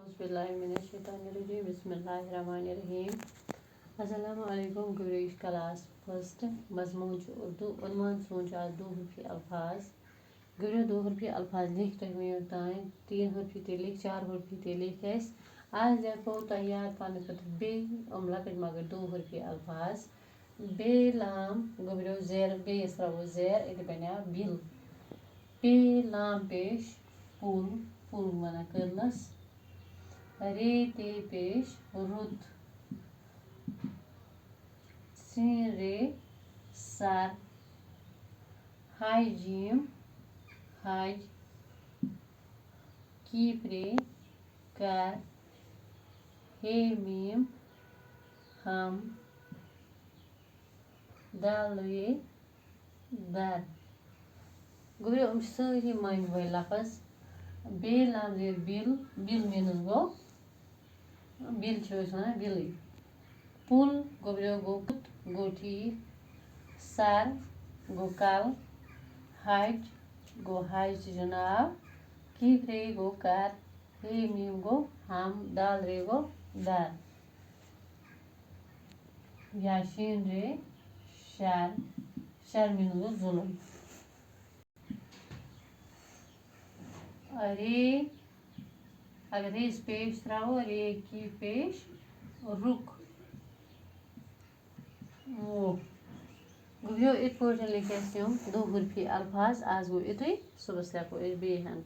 बिस्मिल्लाहिर्रहमानिर्रहीम। अस्सलाम वालेकुम। गुरेश क्लास फर्स्ट मजमून उर्दू उन्वान सोच आज 2 हरफी अल्फाज गुरो 2 हरफी अल्फाज लिख रहे तान 3 हरफी ते लिख 4 हरफी ते लिख आज देखो तैयार पाने खत बे लकट मगर 2 हरफी अल्फाज बे लाम गुरो जेर बे इसराव जेर इध बना बिल पे लाम पेश पुल पुल मना करलस रे ते पेश रुत सीन रे सर हाय जीम हाज कीफ रे कर हे मीम हम दाल रे दर गुरो सारी मान वे लफज बे लाम जेर बिल बिल मीनस गो बिल wana बिल पुल गुरो गो गोठी सर गो कल हाइट गो हाइट जनाब कीफ रे गो कर हे मीम गो हम दाल रे गो दर याशीन रे शर शर मीनस गो जुल्म रे अगर रेस पेश त्राओ रे की पेश रुक वो गुयो इत पोर्टल लिखे 2 हरफी अल्फाज आज गो इतुई सुबह से को बे हन